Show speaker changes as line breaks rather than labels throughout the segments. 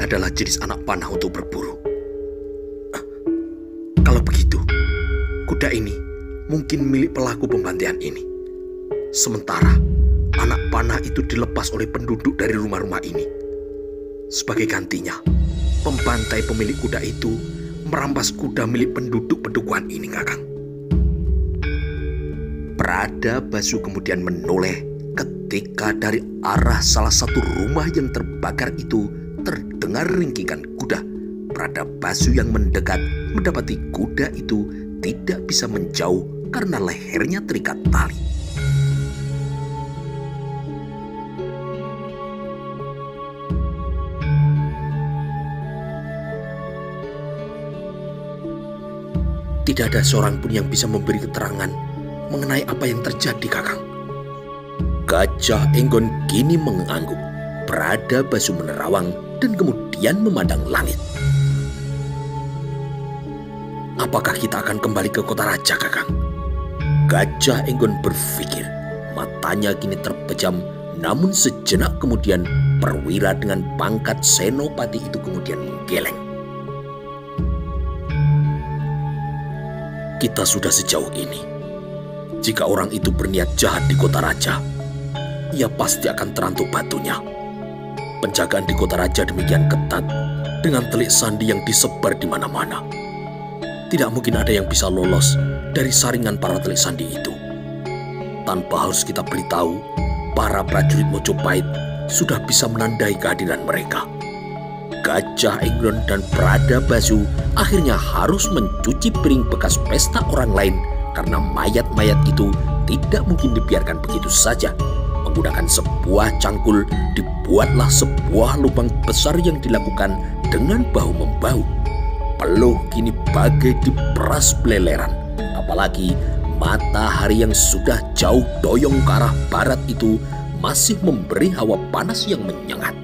adalah jenis anak panah untuk berburu. Kalau begitu, kuda ini mungkin milik pelaku pembantaian ini. Sementara anak panah itu dilepas oleh penduduk dari rumah-rumah ini. Sebagai gantinya, pembantai pemilik kuda itu merampas kuda milik penduduk pedukuhan ini, Kakang. Pradabasu kemudian menoleh ketika dari arah salah satu rumah yang terbakar itu terdengar ringkingan kuda. Pradabasu yang mendekat mendapati kuda itu tidak bisa menjauh karena lehernya terikat tali. Tidak ada seorang pun yang bisa memberi keterangan mengenai apa yang terjadi, Kakang. Gajah Enggon kini mengangguk. Pradabasu menerawang dan kemudian memandang langit. Apakah kita akan kembali ke kota raja, Kakang? Gajah Enggon berpikir. Matanya kini terpejam, namun sejenak kemudian perwira dengan pangkat senopati itu kemudian menggeleng. Kita sudah sejauh ini. Jika orang itu berniat jahat di kota raja, ia pasti akan terantuk batunya. Penjagaan di kota raja demikian ketat dengan telik sandi yang disebar di mana-mana. Tidak mungkin ada yang bisa lolos dari saringan para telik sandi itu. Tanpa harus kita beritahu, para prajurit Mojopahit sudah bisa menandai kehadiran mereka. Gajah Enggon dan Pradabasu akhirnya harus mencuci piring bekas pesta orang lain karena mayat-mayat itu tidak mungkin dibiarkan begitu saja. Menggunakan sebuah cangkul dibuatlah sebuah lubang besar yang dilakukan dengan bahu-membahu. Peluh kini bagai diperas beleleran. Apalagi matahari yang sudah jauh doyong ke arah barat itu masih memberi hawa panas yang menyengat.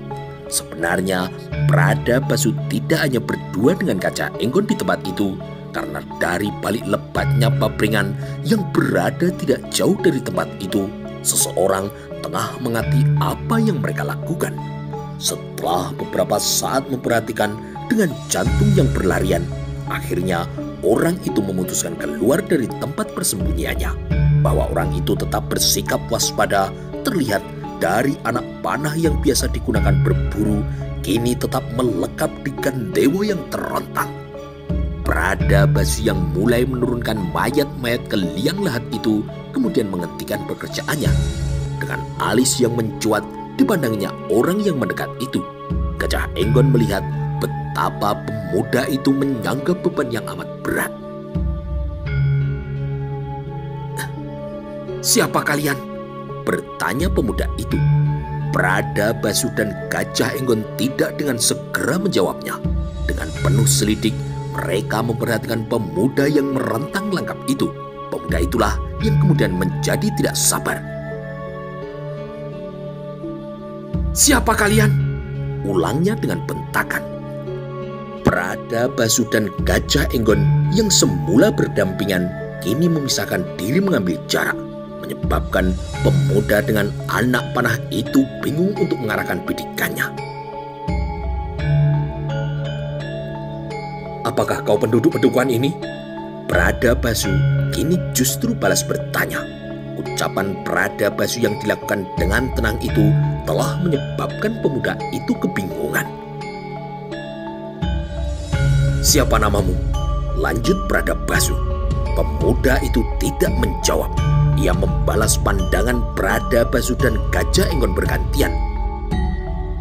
Sebenarnya Pradabasu tidak hanya berdua dengan Gajah Enggon di tempat itu, karena dari balik lebatnya papringan yang berada tidak jauh dari tempat itu, seseorang tengah mengamati apa yang mereka lakukan. Setelah beberapa saat memperhatikan dengan jantung yang berlarian, akhirnya orang itu memutuskan keluar dari tempat persembunyiannya. Bahwa orang itu tetap bersikap waspada terlihat dari anak panah yang biasa digunakan berburu, kini tetap melekap di gandewa yang terontang. Pradabasu yang mulai menurunkan mayat-mayat ke liang lahat itu kemudian menghentikan pekerjaannya. Dengan alis yang mencuat dipandangnya orang yang mendekat itu, Gajah Enggon melihat betapa pemuda itu menyangga beban yang amat berat. "Siapa kalian?" bertanya pemuda itu. Pradabasu dan Gajah Enggon tidak dengan segera menjawabnya. Dengan penuh selidik, mereka memperhatikan pemuda yang merentang langkap itu. Pemuda itulah yang kemudian menjadi tidak sabar. "Siapa kalian?" ulangnya dengan bentakan. Pradabasu dan Gajah Enggon yang semula berdampingan kini memisahkan diri mengambil jarak, menyebabkan pemuda dengan anak panah itu bingung untuk mengarahkan bidikannya. "Apakah kau penduduk pedukuhan ini?" Pradabasu kini justru balas bertanya. Ucapan Pradabasu yang dilakukan dengan tenang itu telah menyebabkan pemuda itu kebingungan. "Siapa namamu?" lanjut Pradabasu. Pemuda itu tidak menjawab. Ia membalas pandangan Pradabasu dan Gajah Enggon bergantian.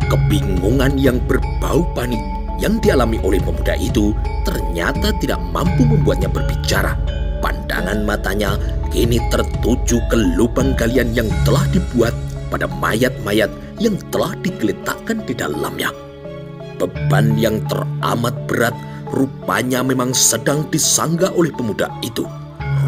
Kebingungan yang berbau panik yang dialami oleh pemuda itu ternyata tidak mampu membuatnya berbicara. Pandangan matanya kini tertuju ke lubang galian yang telah dibuat pada mayat-mayat yang telah digeletakkan di dalamnya. Beban yang teramat berat rupanya memang sedang disangga oleh pemuda itu.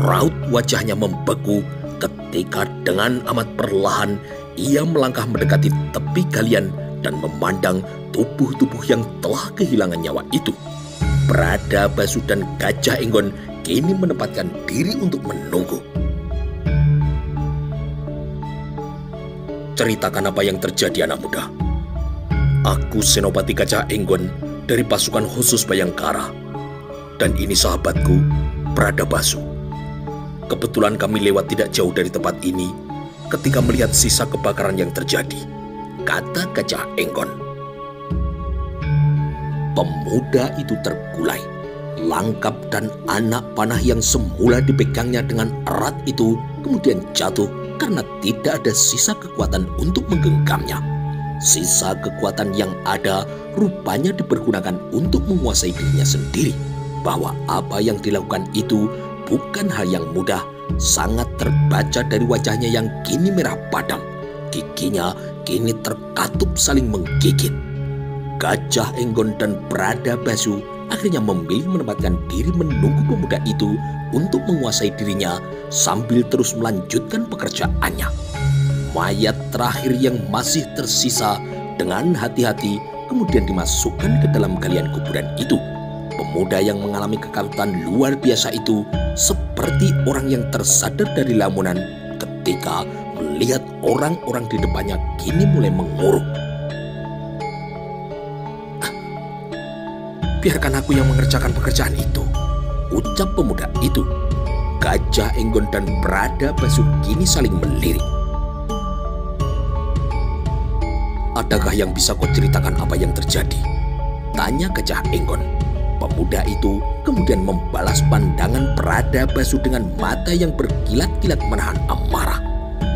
Raut wajahnya membeku ketika dengan amat perlahan ia melangkah mendekati tepi galian dan memandang tubuh-tubuh yang telah kehilangan nyawa itu. Pradabasu dan Gajah Enggon kini menempatkan diri untuk menunggu. "Ceritakan apa yang terjadi, anak muda," Aku Senopati Gajah Enggon dari pasukan khusus Bayangkara. Dan ini sahabatku, Bradabasu. Kebetulan kami lewat tidak jauh dari tempat ini ketika melihat sisa kebakaran yang terjadi, kata Gajah Enggon. Pemuda itu tergulai. Langkap dan anak panah yang semula dipegangnya dengan erat itu kemudian jatuh karena tidak ada sisa kekuatan untuk menggenggamnya. Sisa kekuatan yang ada rupanya dipergunakan untuk menguasai dirinya sendiri. Bahwa apa yang dilakukan itu bukan hal yang mudah, sangat terbaca dari wajahnya yang kini merah padam. Giginya kini terkatup saling menggigit. Gajah Enggon dan Bradabasu akhirnya memilih menempatkan diri menunggu pemuda itu untuk menguasai dirinya sambil terus melanjutkan pekerjaannya. Mayat terakhir yang masih tersisa dengan hati-hati kemudian dimasukkan ke dalam galian kuburan itu. Pemuda yang mengalami kekalutan luar biasa itu seperti orang yang tersadar dari lamunan ketika melihat orang-orang di depannya kini mulai mengurung. Biarkan aku yang mengerjakan pekerjaan itu, ucap pemuda itu. Gajah Enggon dan Bradabasu kini saling melirik. Adakah yang bisa kau ceritakan apa yang terjadi? Tanya Gajah Enggon. Pemuda itu kemudian membalas pandangan Bradabasu dengan mata yang berkilat-kilat menahan amarah.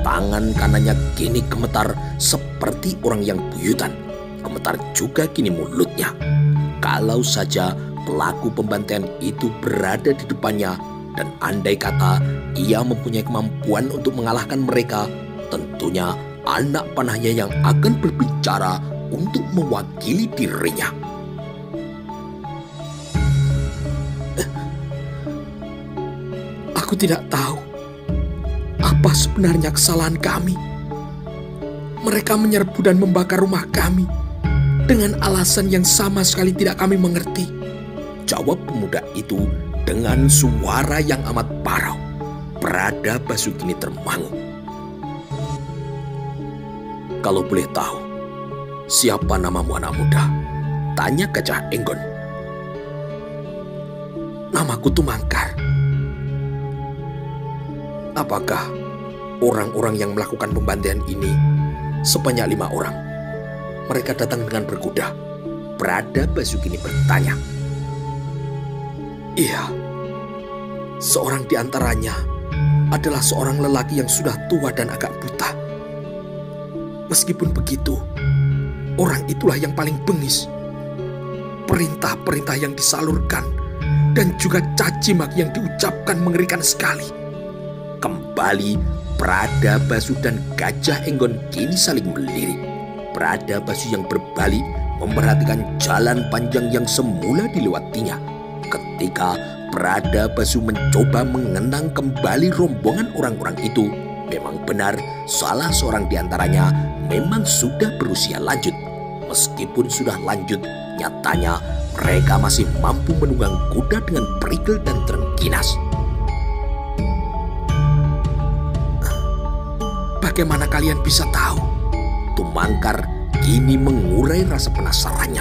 Tangan kanannya kini gemetar seperti orang yang buyutan. Gemetar juga kini mulutnya. Kalau saja pelaku pembantaian itu berada di depannya dan andai kata ia mempunyai kemampuan untuk mengalahkan mereka, tentunya anak panahnya yang akan berbicara untuk mewakili dirinya. Aku tidak tahu apa sebenarnya kesalahan kami. Mereka menyerbu dan membakar rumah kami dengan alasan yang sama sekali tidak kami mengerti, jawab pemuda itu dengan suara yang amat parau. Bradabasu kini termangu. Kalau boleh tahu, siapa namamu anak muda? Tanya Gajah Enggon. Namaku Tumangkar. Apakah orang-orang yang melakukan pembantaian ini sebanyak 5 orang? Mereka datang dengan berkuda. Bradabasu kini bertanya. Iya, seorang di antaranya adalah seorang lelaki yang sudah tua dan agak buta. Meskipun begitu, orang itulah yang paling bengis. Perintah-perintah yang disalurkan dan juga caci maki yang diucapkan mengerikan sekali. Kembali Bradabasu dan Gajah Enggon kini saling melirik. Bradabasu yang berbalik memperhatikan jalan panjang yang semula dilewatinya. Ketika Bradabasu mencoba mengenang kembali rombongan orang-orang itu, memang benar salah seorang di antaranya memang sudah berusia lanjut. Meskipun sudah lanjut, nyatanya mereka masih mampu menunggang kuda dengan perigel dan terengginas. Bagaimana kalian bisa tahu? Tumangkar kini mengurai rasa penasarannya.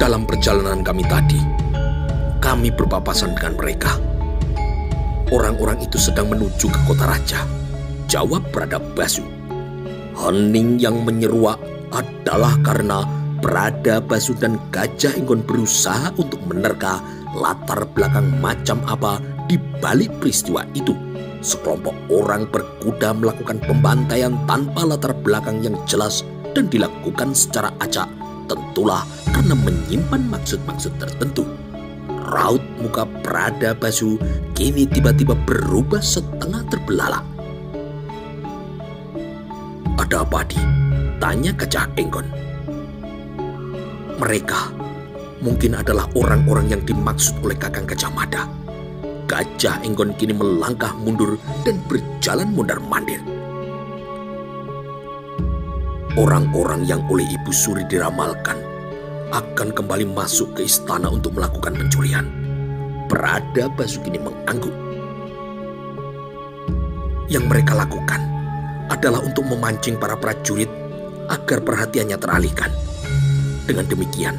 Dalam perjalanan kami tadi, kami berpapasan dengan mereka. Orang-orang itu sedang menuju ke kota raja, jawab Bradabasu. Hening yang menyeruak adalah karena Bradabasu dan Gajah Enggon berusaha untuk menerka latar belakang macam apa di balik peristiwa itu. Sekelompok orang berkuda melakukan pembantaian tanpa latar belakang yang jelas dan dilakukan secara acak, tentulah karena menyimpan maksud-maksud tertentu. Raut muka Bradabasu kini tiba-tiba berubah setengah terbelalak. Ada apa, Di? Tanya Gajah Enggon. Mereka mungkin adalah orang-orang yang dimaksud oleh Kakang Gajah Mada. Gajah Enggon kini melangkah mundur dan berjalan mondar-mandir. Orang-orang yang oleh Ibu Suri diramalkan akan kembali masuk ke istana untuk melakukan pencurian. Bradabasu kini mengangguk. Yang mereka lakukan adalah untuk memancing para prajurit agar perhatiannya teralihkan. Dengan demikian,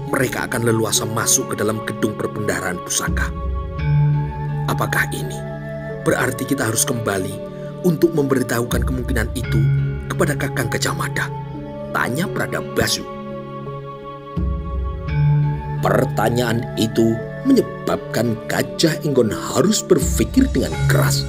mereka akan leluasa masuk ke dalam gedung perbendaharaan pusaka. Apakah ini berarti kita harus kembali untuk memberitahukan kemungkinan itu kepada Kakang Gajah Mada? Tanya Pradabasu. Pertanyaan itu menyebabkan Gajah Enggon harus berpikir dengan keras.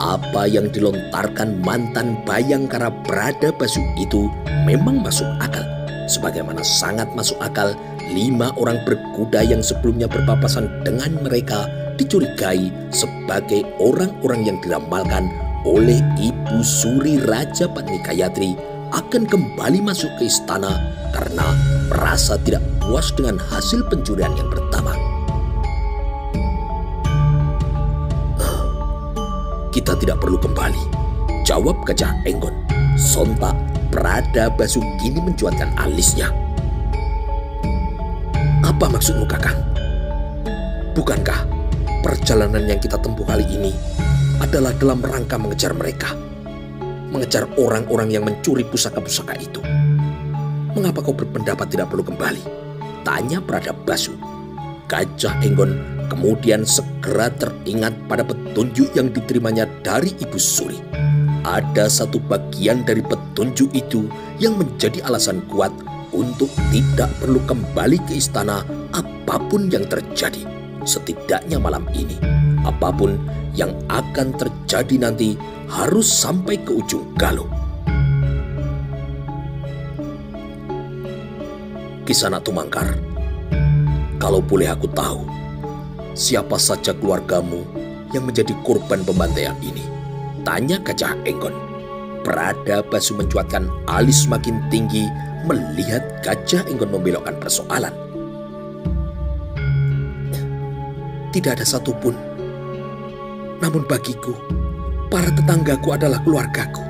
Apa yang dilontarkan mantan Bayangkara Pradabasu itu memang masuk akal. Sebagaimana sangat masuk akal 5 orang berkuda yang sebelumnya berpapasan dengan mereka dicurigai sebagai orang-orang yang diramalkan oleh Ibu Suri Raja Patni Gayatri akan kembali masuk ke istana karena merasa tidak puas dengan hasil pencurian yang pertama. Kita tidak perlu kembali, jawab Gajah Enggon. Sontak Pradabasu kini mencuatkan alisnya. Apa maksudmu, Kakang? Bukankah perjalanan yang kita tempuh kali ini adalah dalam rangka mengejar mereka? Mengejar orang-orang yang mencuri pusaka-pusaka itu. Mengapa kau berpendapat tidak perlu kembali? Tanya Pradabasu. Gajah Enggon kemudian segera teringat pada petunjuk yang diterimanya dari Ibu Suri. Ada satu bagian dari petunjuk itu yang menjadi alasan kuat untuk tidak perlu kembali ke istana apapun yang terjadi. Setidaknya malam ini, apapun yang akan terjadi nanti harus sampai ke ujung Galuh. Kisana Tumangkar, kalau boleh aku tahu, siapa saja keluargamu yang menjadi korban pembantaian ini? Tanya Gajah Enggon. Pradabasu mencuatkan alis semakin tinggi melihat Gajah Enggon membelokkan persoalan. Tidak ada satupun. Namun bagiku, para tetanggaku adalah keluargaku.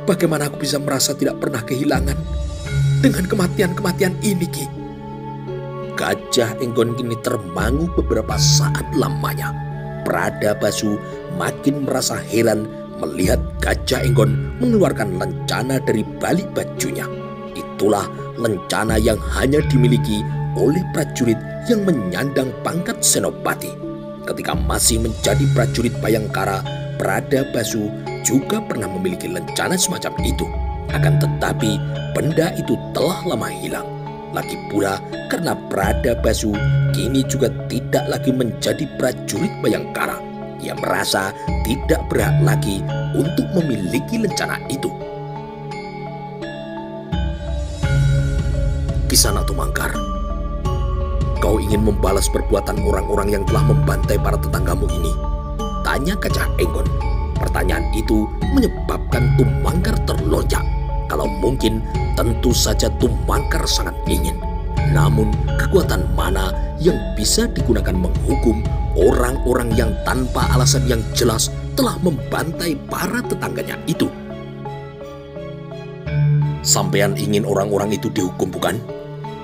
Bagaimana aku bisa merasa tidak pernah kehilangan dengan kematian-kematian ini, Ki? Gajah Enggon kini termangu beberapa saat lamanya. Pradabasu makin merasa heran melihat Gajah Enggon mengeluarkan lencana dari balik bajunya. Itulah lencana yang hanya dimiliki oleh prajurit yang menyandang pangkat senopati. Ketika masih menjadi prajurit Bayangkara, Pradabasu juga pernah memiliki lencana semacam itu. Akan tetapi benda itu telah lama hilang. Lagi pula karena Pradabasu kini juga tidak lagi menjadi prajurit Bayangkara. Ia merasa tidak berhak lagi untuk memiliki lencana itu. Kisana Tumangkar, kau ingin membalas perbuatan orang-orang yang telah membantai para tetanggamu ini? Tanya Gajah Enggon. Pertanyaan itu menyebabkan Tumangkar terlonjak. Kalau mungkin, tentu saja Tumangkar sangat ingin. Namun, kekuatan mana yang bisa digunakan menghukum orang-orang yang tanpa alasan yang jelas telah membantai para tetangganya itu? Sampean ingin orang-orang itu dihukum, bukan?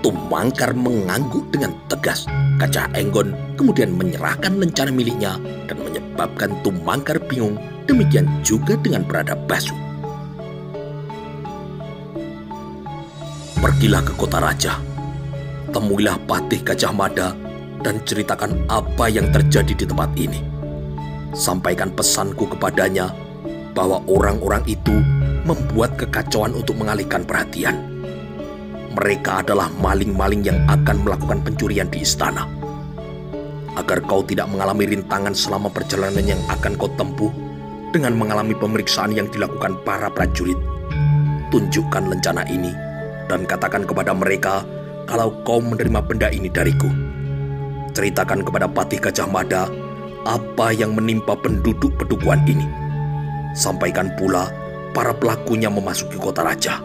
Tumangkar mengangguk dengan tegas. Gajah Enggon kemudian menyerahkan lencana miliknya dan menyebabkan Tumangkar bingung. Demikian juga dengan Pradabasu. Pergilah ke kota raja, temuilah Patih Gajah Mada dan ceritakan apa yang terjadi di tempat ini. Sampaikan pesanku kepadanya bahwa orang-orang itu membuat kekacauan untuk mengalihkan perhatian. Mereka adalah maling-maling yang akan melakukan pencurian di istana. Agar kau tidak mengalami rintangan selama perjalanan yang akan kau tempuh dengan mengalami pemeriksaan yang dilakukan para prajurit, tunjukkan lencana ini dan katakan kepada mereka kalau kau menerima benda ini dariku. Ceritakan kepada Patih Gajah Mada apa yang menimpa penduduk pedukuhan ini. Sampaikan pula para pelakunya memasuki kota raja.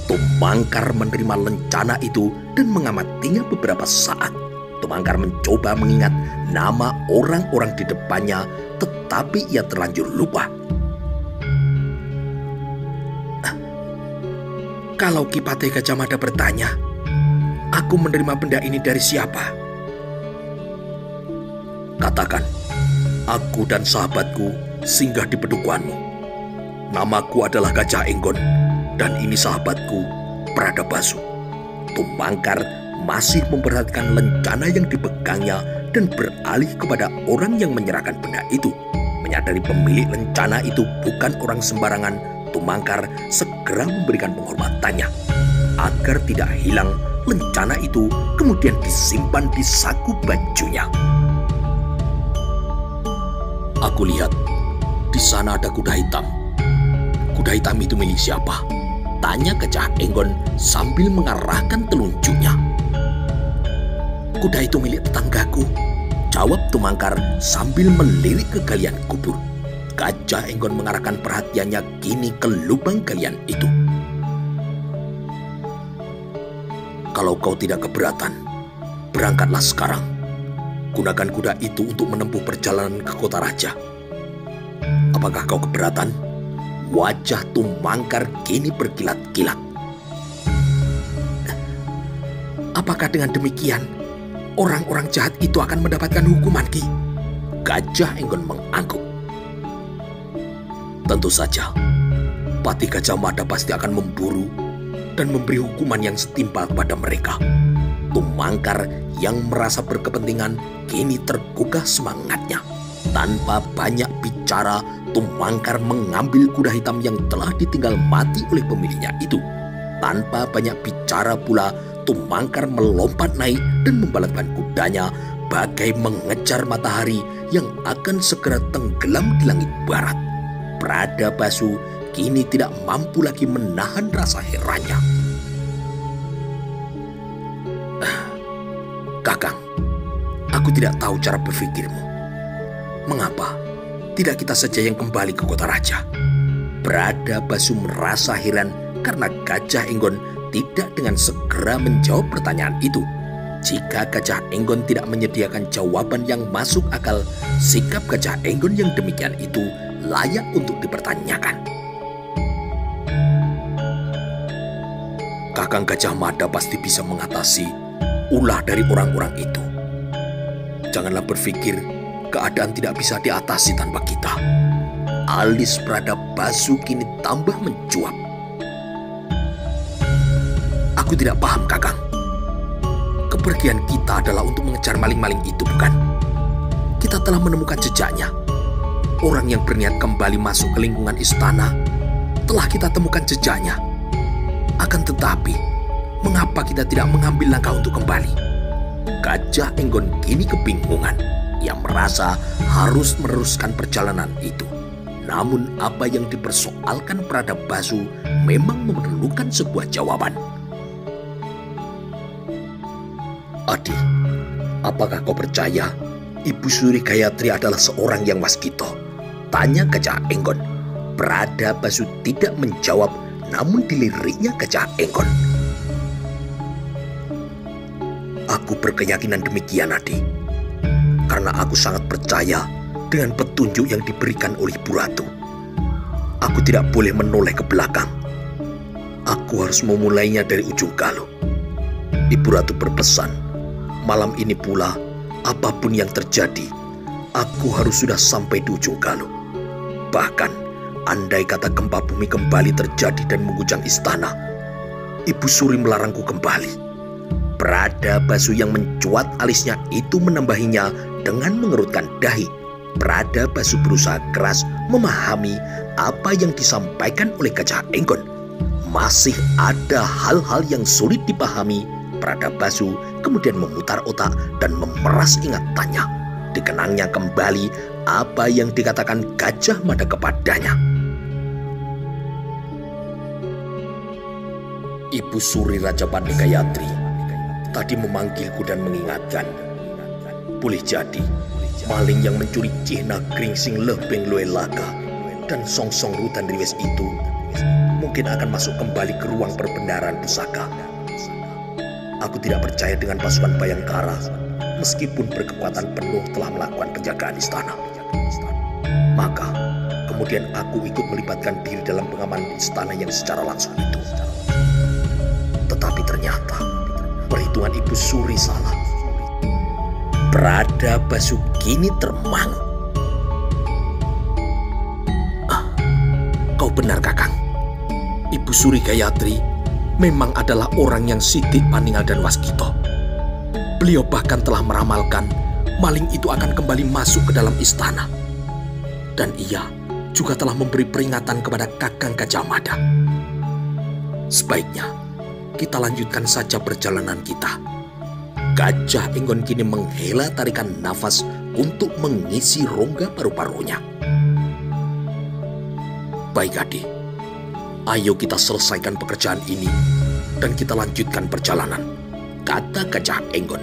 Tumangkar menerima lencana itu dan mengamatinya beberapa saat. Tumangkar mencoba mengingat nama orang-orang di depannya, tetapi ia terlanjur lupa. Kalau Ki Patih Gajah Mada bertanya, aku menerima benda ini dari siapa? Katakan, aku dan sahabatku singgah di pedukuhanmu. Namaku adalah Gajah Enggon Dan ini sahabatku, Pradabasu. Tumangkar masih memperhatikan lencana yang dipegangnya dan beralih kepada orang yang menyerahkan benda itu. Menyadari pemilik lencana itu bukan orang sembarangan, Tumangkar segera memberikan penghormatannya. Agar tidak hilang, lencana itu kemudian disimpan di saku bajunya. Aku lihat, di sana ada kuda hitam. Kuda hitam itu milik siapa? Tanya Gajah Enggon sambil mengarahkan telunjuknya. Kuda itu milik tetanggaku, jawab Tumangkar sambil melirik ke galian kubur. Gajah Enggon mengarahkan perhatiannya kini ke lubang galian itu. Kalau kau tidak keberatan, berangkatlah sekarang. Gunakan kuda itu untuk menempuh perjalanan ke kota raja. Apakah kau keberatan? Wajah Tumangkar kini berkilat-kilat. Apakah dengan demikian orang-orang jahat itu akan mendapatkan hukuman, Ki? Gajah Enggon mengangguk. Tentu saja, Patih Gajah Mada pasti akan memburu dan memberi hukuman yang setimpal kepada mereka. Tumangkar yang merasa berkepentingan kini tergugah semangatnya. Tanpa banyak bicara, Tumangkar mengambil kuda hitam yang telah ditinggal mati oleh pemiliknya itu. Tanpa banyak bicara pula, Tumangkar melompat naik dan membalapkan kudanya bagai mengejar matahari yang akan segera tenggelam di langit barat. Pradabasu kini tidak mampu lagi menahan rasa herannya. Kakang, aku tidak tahu cara berpikirmu. Mengapa tidak kita saja yang kembali ke kota raja? Pradabasu merasa heran karena Gajah Enggon tidak dengan segera menjawab pertanyaan itu. Jika Gajah Enggon tidak menyediakan jawaban yang masuk akal, sikap Gajah Enggon yang demikian itu layak untuk dipertanyakan. Kakang Gajah Mada pasti bisa mengatasi ulah dari orang-orang itu. Janganlah berpikir keadaan tidak bisa diatasi tanpa kita. Alis Pradabasu kini tambah mencuap. Aku tidak paham, Kakang. Kepergian kita adalah untuk mengejar maling-maling itu, bukan? Kita telah menemukan jejaknya. Orang yang berniat kembali masuk ke lingkungan istana telah kita temukan jejaknya. Akan tetapi, mengapa kita tidak mengambil langkah untuk kembali? Gajah Enggon kini kebingungan. Ia merasa harus meneruskan perjalanan itu. Namun apa yang dipersoalkan Pradabasu memang memerlukan sebuah jawaban. Adi, apakah kau percaya Ibu Suri Gayatri adalah seorang yang waskito? Tanya Gajah Enggon. Pradabasu tidak menjawab, namun diliriknya Gajah Enggon. Aku berkeyakinan demikian, Adi. Karena aku sangat percaya dengan petunjuk yang diberikan oleh Ibu Ratu. Aku tidak boleh menoleh ke belakang. Aku harus memulainya dari ujung galuh. Ibu Ratu berpesan, malam ini pula, apapun yang terjadi, aku harus sudah sampai di ujung galuh. Bahkan, andai kata gempa bumi kembali terjadi dan mengguncang istana, Ibu Suri melarangku kembali. Pradabasu yang mencuat alisnya itu menambahinya dengan mengerutkan dahi. Pradabasu berusaha keras memahami apa yang disampaikan oleh Gajah Enggon. Masih ada hal-hal yang sulit dipahami. Pradabasu kemudian memutar otak dan memeras ingatannya. Dikenangnya kembali apa yang dikatakan Gajah Mada kepadanya. Ibu Suri Rajapati Gayatri tadi memanggilku dan mengingatkan. Boleh jadi maling yang mencuri Cihna Gringsing Lebeng Loelaka dan Songsong Rutan Riwes itu mungkin akan masuk kembali ke ruang perbendaharaan pusaka. Aku tidak percaya dengan pasukan Bayangkara meskipun berkekuatan penuh telah melakukan penjagaan istana. Maka kemudian aku ikut melibatkan diri dalam pengamanan istana yang secara langsung itu. Tetapi ternyata perhitungan Ibu Suri salah. Pradabasu kini termangu. Kau benar, Kakang. Ibu Suri Gayatri memang adalah orang yang sidik Paningal dan Waskito. Beliau bahkan telah meramalkan maling itu akan kembali masuk ke dalam istana. Dan ia juga telah memberi peringatan kepada Kakang Gajah Mada. Sebaiknya kita lanjutkan saja perjalanan kita. Gajah Enggon kini menghela tarikan nafas untuk mengisi rongga paru-parunya. Baik adik, ayo kita selesaikan pekerjaan ini dan kita lanjutkan perjalanan, kata Gajah Enggon.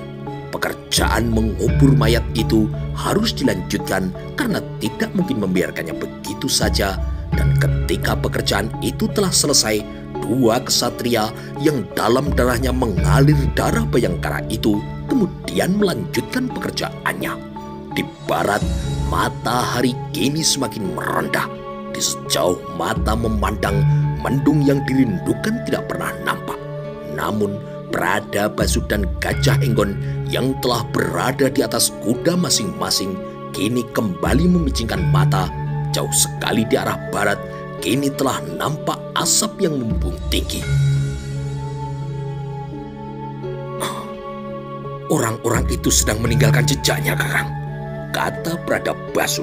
Pekerjaan mengubur mayat itu harus dilanjutkan karena tidak mungkin membiarkannya begitu saja. Dan ketika pekerjaan itu telah selesai, dua kesatria yang dalam darahnya mengalir darah Bayangkara itu kemudian melanjutkan pekerjaannya. Di barat, matahari kini semakin merendah. Di sejauh mata memandang, mendung yang dirindukan tidak pernah nampak. Namun Bradabasu dan Gajah Enggon yang telah berada di atas kuda masing-masing kini kembali memicingkan mata. Jauh sekali di arah barat kini telah nampak asap yang membumbung tinggi. Orang-orang itu sedang meninggalkan jejaknya, Kakang, kata Bradabasu.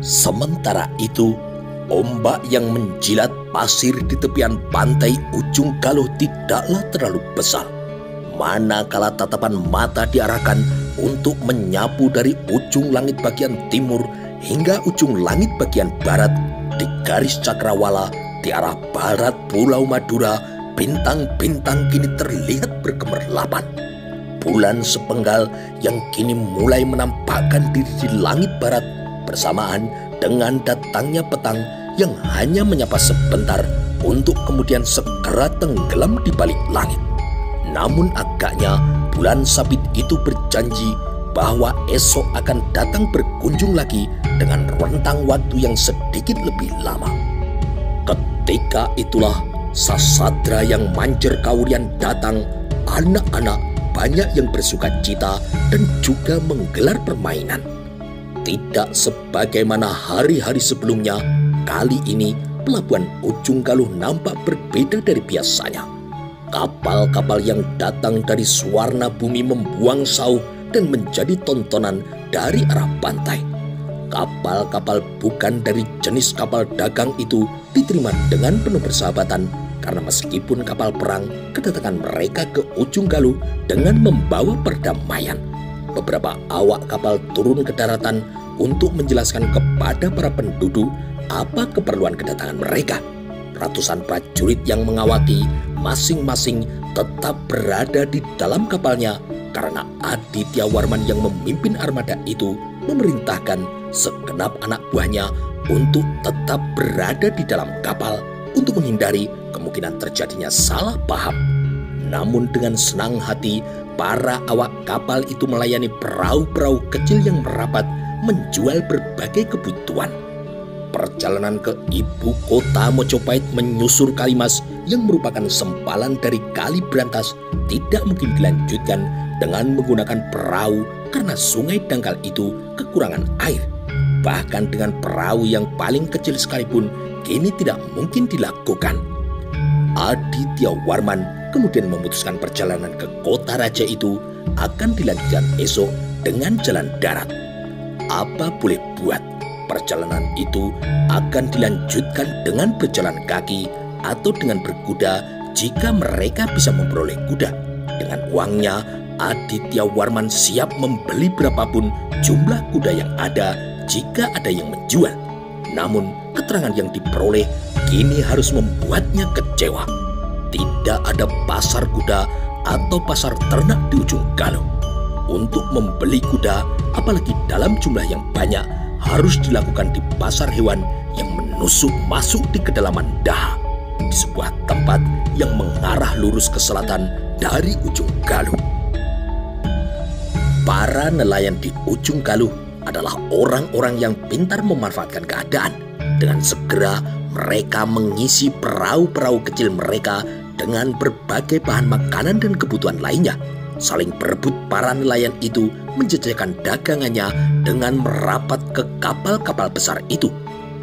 Sementara itu, ombak yang menjilat pasir di tepian pantai ujung Galuh tidaklah terlalu besar. Manakala tatapan mata diarahkan untuk menyapu dari ujung langit bagian timur hingga ujung langit bagian barat, di garis cakrawala di arah barat Pulau Madura, bintang-bintang kini terlihat bergemerlapan. Bulan sepenggal yang kini mulai menampakkan diri di langit barat bersamaan dengan datangnya petang yang hanya menyapa sebentar untuk kemudian segera tenggelam di balik langit. Namun agaknya bulan sabit itu berjanji bahwa esok akan datang berkunjung lagi dengan rentang waktu yang sedikit lebih lama. Ketika itulah Sasadra yang manjer kawurian datang. Anak-anak banyak yang bersuka cita dan juga menggelar permainan. Tidak sebagaimana hari-hari sebelumnya, kali ini pelabuhan Ujung Galuh nampak berbeda dari biasanya. Kapal-kapal yang datang dari Suwarna Bumi membuang sauh dan menjadi tontonan dari arah pantai. Kapal-kapal bukan dari jenis kapal dagang itu diterima dengan penuh persahabatan, karena meskipun kapal perang, kedatangan mereka ke Ujung Galuh dengan membawa perdamaian. Beberapa awak kapal turun ke daratan untuk menjelaskan kepada para penduduk apa keperluan kedatangan mereka. Ratusan prajurit yang mengawaki masing-masing tetap berada di dalam kapalnya karena Aditya Warman yang memimpin armada itu memerintahkan segenap anak buahnya untuk tetap berada di dalam kapal untuk menghindari kemungkinan terjadinya salah paham. Namun dengan senang hati, para awak kapal itu melayani perahu-perahu kecil yang merapat menjual berbagai kebutuhan. Perjalanan ke ibu kota Mojopahit menyusur Kalimas yang merupakan sempalan dari Kali Brantas tidak mungkin dilanjutkan dengan menggunakan perahu karena sungai dangkal itu kekurangan air. Bahkan dengan perahu yang paling kecil sekalipun kini tidak mungkin dilakukan. Aditya Warman kemudian memutuskan perjalanan ke kota raja itu akan dilanjutkan esok dengan jalan darat. Apa boleh buat, perjalanan itu akan dilanjutkan dengan berjalan kaki atau dengan berkuda jika mereka bisa memperoleh kuda. Dengan uangnya, Aditya Warman siap membeli berapapun jumlah kuda yang ada jika ada yang menjual. Namun, keterangan yang diperoleh kini harus membuatnya kecewa. Tidak ada pasar kuda atau pasar ternak di Ujung Galuh. Untuk membeli kuda, apalagi dalam jumlah yang banyak, harus dilakukan di pasar hewan yang menusuk masuk di kedalaman Daha, di sebuah tempat yang mengarah lurus ke selatan dari Ujung Galuh. Para nelayan di Ujung Galuh adalah orang-orang yang pintar memanfaatkan keadaan. Dengan segera mereka mengisi perahu-perahu kecil mereka dengan berbagai bahan makanan dan kebutuhan lainnya. Saling berebut para nelayan itu menjajakan dagangannya dengan merapat ke kapal-kapal besar itu.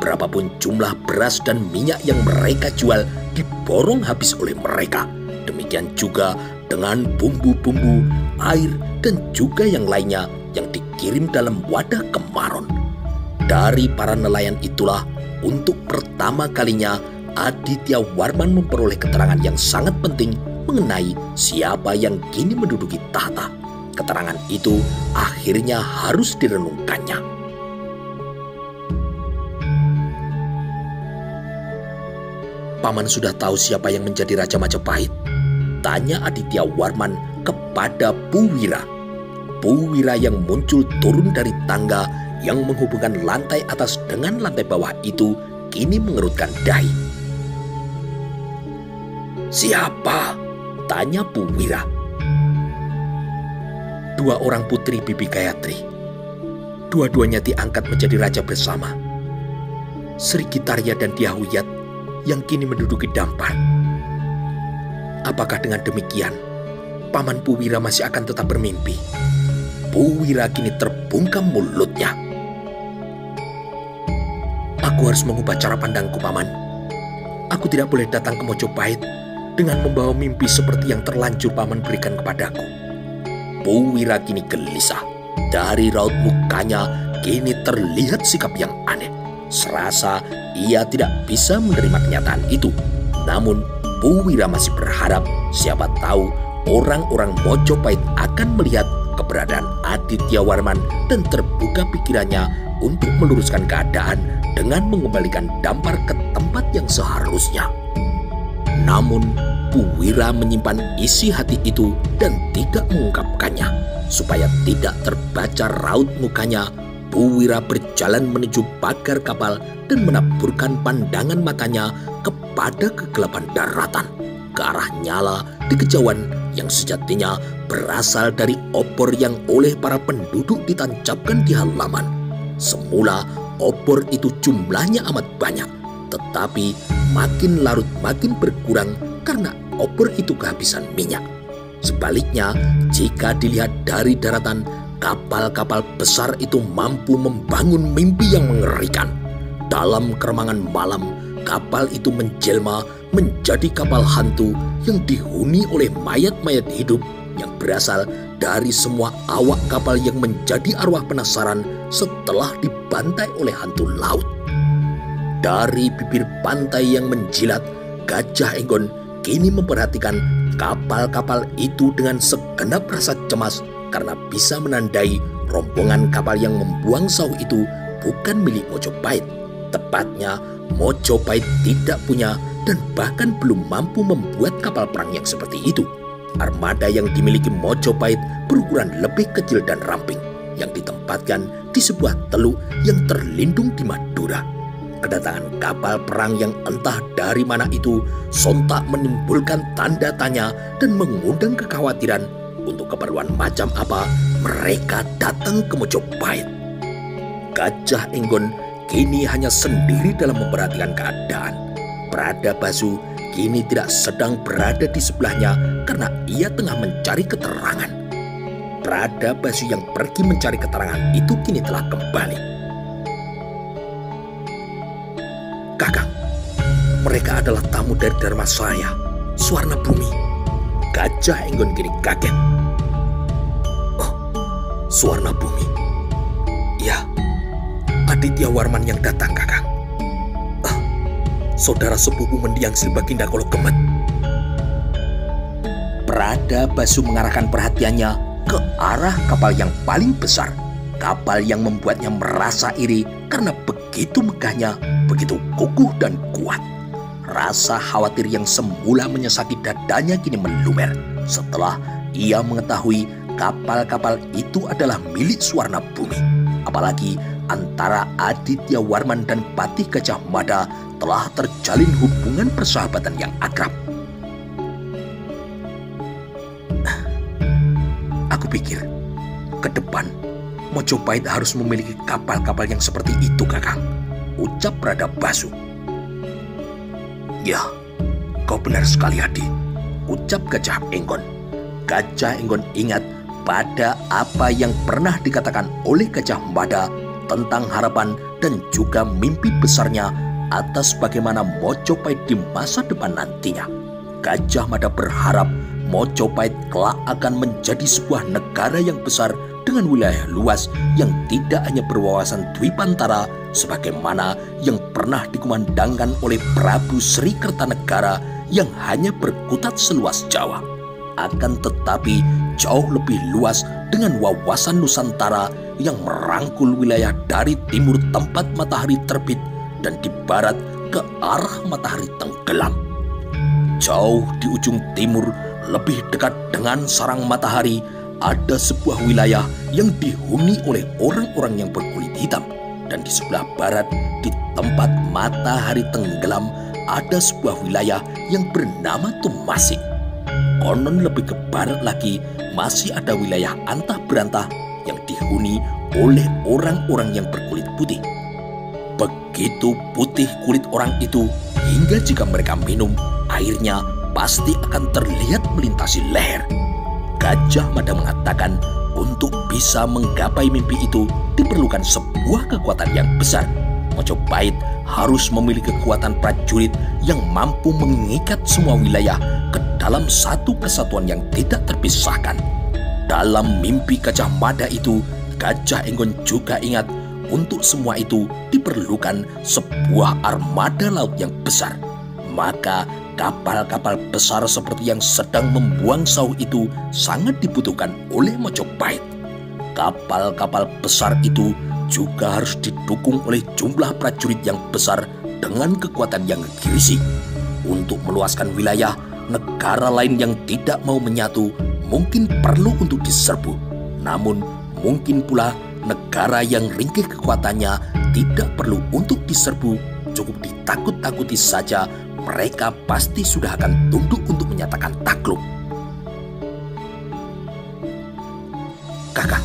berapapun jumlah beras dan minyak yang mereka jual diborong habis oleh mereka. Demikian juga dengan bumbu-bumbu, air, dan juga yang lainnya yang dikirim dalam wadah kemaron. Dari para nelayan itulah untuk pertama kalinya Aditya Warman memperoleh keterangan yang sangat penting mengenai siapa yang kini menduduki tahta. Keterangan itu akhirnya harus direnungkannya. Paman sudah tahu siapa yang menjadi Raja Majapahit? Tanya Aditya Warman kepada Puwira. Puwira yang muncul turun dari tangga yang menghubungkan lantai atas dengan lantai bawah itu kini mengerutkan dahi. "Siapa?" tanya Puwira. "Dua orang putri Bibi Gayatri. Dua-duanya diangkat menjadi raja bersama. Sri Gitarya dan Dyahuyat yang kini menduduki Dampar. Apakah dengan demikian Paman Puwira masih akan tetap bermimpi?" Puwira kini terbungkam mulutnya. "Aku harus mengubah cara pandangku, Paman. Aku tidak boleh datang ke Mojopahit dengan membawa mimpi seperti yang terlanjur Paman berikan kepadaku." Puwira kini gelisah. Dari raut mukanya kini terlihat sikap yang aneh. Serasa ia tidak bisa menerima kenyataan itu. Namun Puwira masih berharap siapa tahu orang-orang Mojopahit akan melihat keberadaan Aditya Warman dan terbuka pikirannya untuk meluruskan keadaan dengan mengembalikan Dampar ke tempat yang seharusnya. Namun Puwira menyimpan isi hati itu dan tidak mengungkapkannya. Supaya tidak terbaca raut mukanya, Puwira berjalan menuju pagar kapal dan menaburkan pandangan matanya kepada kegelapan daratan, ke arah nyala di kejauhan yang sejatinya berasal dari obor yang oleh para penduduk ditancapkan di halaman. Semula obor itu jumlahnya amat banyak, tetapi makin larut makin berkurang karena obor itu kehabisan minyak. Sebaliknya, jika dilihat dari daratan, kapal-kapal besar itu mampu membangun mimpi yang mengerikan. Dalam keremangan malam, kapal itu menjelma menjadi kapal hantu yang dihuni oleh mayat-mayat hidup yang berasal dari semua awak kapal yang menjadi arwah penasaran setelah dibantai oleh hantu laut. Dari bibir pantai yang menjilat, Gajah Enggon kini memperhatikan kapal-kapal itu dengan segenap rasa cemas karena bisa menandai rombongan kapal yang membuang sauh itu bukan milik Mojopahit. Tepatnya, Mojopahit tidak punya dan bahkan belum mampu membuat kapal perang yang seperti itu. Armada yang dimiliki Mojopahit berukuran lebih kecil dan ramping yang ditempatkan di sebuah teluk yang terlindung di Madura. Kedatangan kapal perang yang entah dari mana itu sontak menimbulkan tanda tanya dan mengundang kekhawatiran untuk keperluan macam apa mereka datang ke Mojopahit. Gajah Enggon kini hanya sendiri dalam memperhatikan keadaan. Bradabasu kini tidak sedang berada di sebelahnya karena ia tengah mencari keterangan. Bradabasu yang pergi mencari keterangan itu kini telah kembali. "Kakang, mereka adalah tamu dari Dharmasaya, Swarna Bumi." Gajah Enggon kini kaget. "Oh, Swarna Bumi. Ya, Aditya Warman yang datang, Kakang. Saudara sepupu mendiang Silbaginda Kologemet." Bradabasu mengarahkan perhatiannya ke arah kapal yang paling besar. Kapal yang membuatnya merasa iri karena begitu megahnya, begitu kokoh dan kuat. Rasa khawatir yang semula menyesaki dadanya kini melumer setelah ia mengetahui kapal-kapal itu adalah milik Swarna Bumi. Apalagi antara Aditya Warman dan Patih Gajah Mada telah terjalin hubungan persahabatan yang akrab. "Aku pikir ke depan Mojopahit harus memiliki kapal-kapal yang seperti itu, Kakang," ucap Bradabasu. "Ya, kau benar sekali, Adi," ucap Gajah Enggon. Gajah Enggon ingat pada apa yang pernah dikatakan oleh Gajah Mada tentang harapan dan juga mimpi besarnya atas bagaimana Mojopahit di masa depan nantinya. Gajah Mada berharap Mojopahit kelak akan menjadi sebuah negara yang besar dengan wilayah luas yang tidak hanya berwawasan Dwipantara sebagaimana yang pernah dikumandangkan oleh Prabu Sri Kertanegara yang hanya berkutat seluas Jawa. Akan tetapi jauh lebih luas dengan wawasan Nusantara yang merangkul wilayah dari timur tempat matahari terbit dan di barat ke arah matahari tenggelam. Jauh di ujung timur, lebih dekat dengan sarang matahari, ada sebuah wilayah yang dihuni oleh orang-orang yang berkulit hitam. Dan di sebelah barat, di tempat matahari tenggelam, ada sebuah wilayah yang bernama Tumasik. Konon lebih ke barat lagi, masih ada wilayah Antah Berantah yang dihuni oleh orang-orang yang berkulit putih. Begitu putih kulit orang itu, hingga jika mereka minum, airnya pasti akan terlihat melintasi leher. Gajah Mada mengatakan untuk bisa menggapai mimpi itu diperlukan sebuah kekuatan yang besar. Mojopahit harus memiliki kekuatan prajurit yang mampu mengikat semua wilayah ke dalam satu kesatuan yang tidak terpisahkan. Dalam mimpi Gajah Mada itu, Gajah Enggon juga ingat untuk semua itu diperlukan sebuah armada laut yang besar. Maka kapal-kapal besar seperti yang sedang membuang sauh itu sangat dibutuhkan oleh Mojopahit. Kapal-kapal besar itu juga harus didukung oleh jumlah prajurit yang besar dengan kekuatan yang gegirisi. Untuk meluaskan wilayah, negara lain yang tidak mau menyatu mungkin perlu untuk diserbu. Namun mungkin pula negara yang ringkih kekuatannya tidak perlu untuk diserbu, cukup ditakut-takuti saja, mereka pasti sudah akan tunduk untuk menyatakan takluk. Kakak,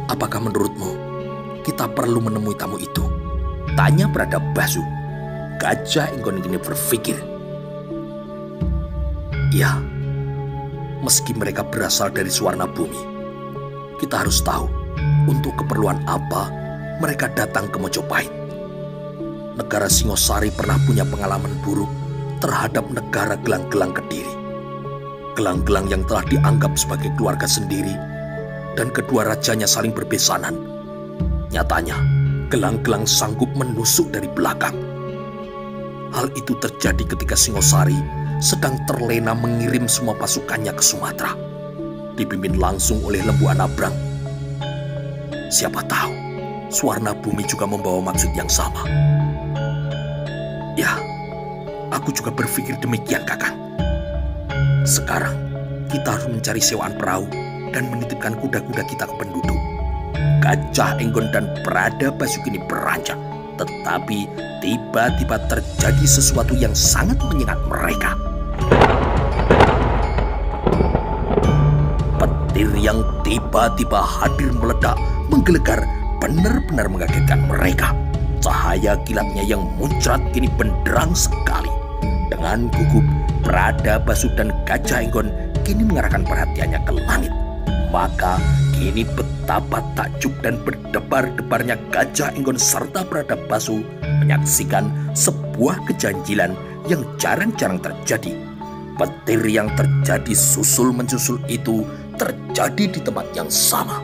apakah menurutmu kita perlu menemui tamu itu? Tanya Beradab Basu. Gajah Enggon ini berpikir. Ya, meski mereka berasal dari Suwarna Bumi, kita harus tahu untuk keperluan apa mereka datang ke Mojopahit. Negara Singosari pernah punya pengalaman buruk terhadap negara Gelang-Gelang Kediri. Gelang-Gelang yang telah dianggap sebagai keluarga sendiri dan kedua rajanya saling berbesanan. Nyatanya, Gelang-Gelang sanggup menusuk dari belakang. Hal itu terjadi ketika Singosari sedang terlena mengirim semua pasukannya ke Sumatera, dipimpin langsung oleh Lembu Anabrang. Siapa tahu, Suwarna Bumi juga membawa maksud yang sama. Ya, aku juga berpikir demikian, Kakang. Sekarang, kita harus mencari sewaan perahu dan menitipkan kuda-kuda kita ke penduduk. Gajah Enggon dan Beradab Basu kini beranjak, tetapi tiba-tiba terjadi sesuatu yang sangat menyengat mereka. Petir yang tiba-tiba hadir meledak, menggelegar, benar-benar mengagetkan mereka. Cahaya kilatnya yang muncrat kini benderang sekali. Dengan gugup, Beradab Basu dan Gajah Enggon kini mengarahkan perhatiannya ke langit. Maka kini betapa takjub dan berdebar-debarnya Gajah Enggon serta Beradab Basu menyaksikan sebuah kejanjilan yang jarang-jarang terjadi. Petir yang terjadi susul-mensusul itu terjadi di tempat yang sama.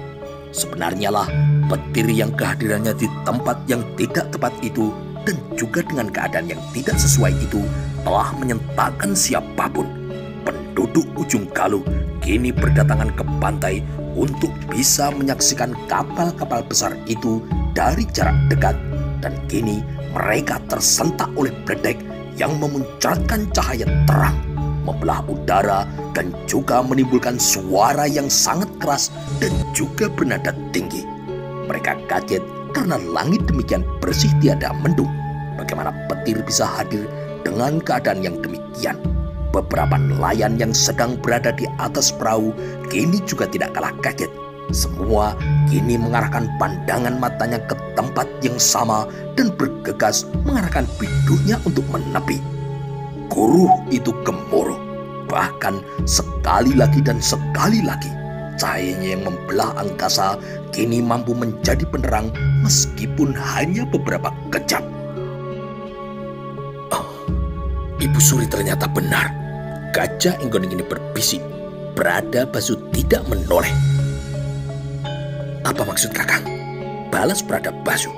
Sebenarnya lah petir yang kehadirannya di tempat yang tidak tepat itu dan juga dengan keadaan yang tidak sesuai itu telah menyentakkan siapapun. Penduduk Ujung Galuh kini berdatangan ke pantai untuk bisa menyaksikan kapal-kapal besar itu dari jarak dekat, dan kini mereka tersentak oleh bledek yang memuncratkan cahaya terang, membelah udara dan juga menimbulkan suara yang sangat keras dan juga bernada tinggi. Mereka kaget karena langit demikian bersih tiada mendung. Bagaimana petir bisa hadir dengan keadaan yang demikian? Beberapa nelayan yang sedang berada di atas perahu kini juga tidak kalah kaget. Semua kini mengarahkan pandangan matanya ke tempat yang sama dan bergegas mengarahkan biduknya untuk menepi. Guruh itu gemuruh. Bahkan sekali lagi dan sekali lagi, Cahayanya yang membelah angkasa kini mampu menjadi penerang meskipun hanya beberapa kejap. Oh, Ibu Suri ternyata benar. Gajah Enggon ini berbisik. Bradabasu tidak menoleh. Apa maksud Kakang? Balas Bradabasu.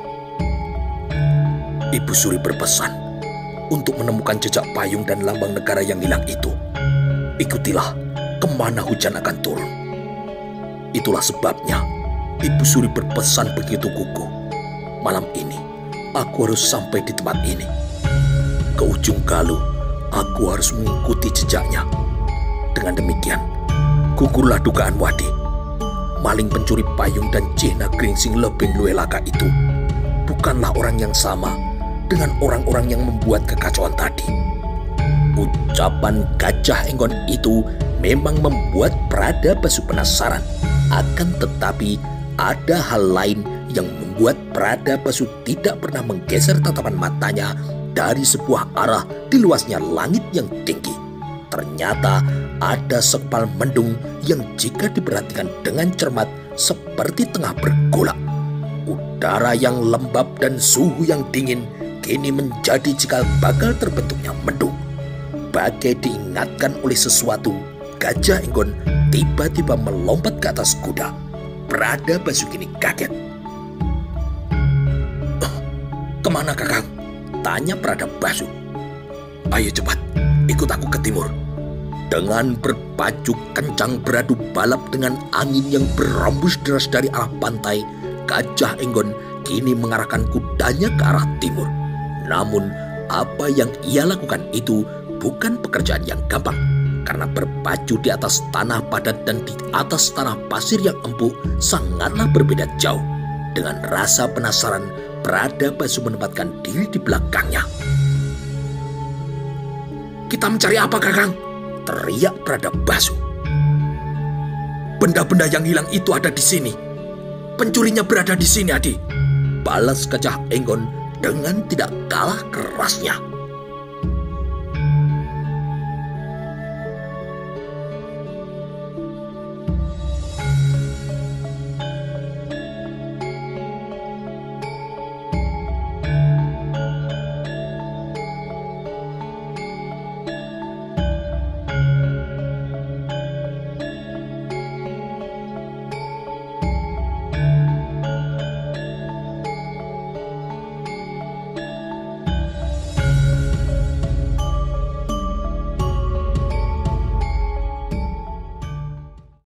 Ibu Suri berpesan untuk menemukan jejak payung dan lambang negara yang hilang itu. Ikutilah kemana hujan akan turun. Itulah sebabnya Ibu Suri berpesan begitu kukuh. Malam ini aku harus sampai di tempat ini. Ke ujung Galuh aku harus mengikuti jejaknya. Dengan demikian gugurlah dugaan Wadi. Maling pencuri payung dan Jena Gringsing Lebeng Luelaka itu bukanlah orang yang sama dengan orang-orang yang membuat kekacauan tadi. Ucapan Gajah Enggon itu memang membuat Bradabasu penasaran. Akan tetapi ada hal lain yang membuat Bradabasu tidak pernah menggeser tatapan matanya dari sebuah arah di luasnya langit yang tinggi. Ternyata ada sekepal mendung yang jika diperhatikan dengan cermat seperti tengah bergolak. Udara yang lembab dan suhu yang dingin kini menjadi cikal bakal terbentuknya mendung. Bagai diingatkan oleh sesuatu, Gajah Enggon tiba-tiba melompat ke atas kuda. Bradabasu kini kaget. Kemana Kakang? Tanya Bradabasu. Ayo cepat, ikut aku ke timur. Dengan berpacu kencang beradu balap dengan angin yang berembus deras dari arah pantai, Gajah Enggon kini mengarahkan kudanya ke arah timur. Namun, apa yang ia lakukan itu bukan pekerjaan yang gampang. Karena berpacu di atas tanah padat dan di atas tanah pasir yang empuk sangatlah berbeda jauh. Dengan rasa penasaran, Bradabasu menempatkan diri di belakangnya. Kita mencari apa, Kakang? Teriak Bradabasu. Benda-benda yang hilang itu ada di sini. Pencurinya berada di sini, Adi. Balas Gajah Enggon dengan tidak kalah kerasnya.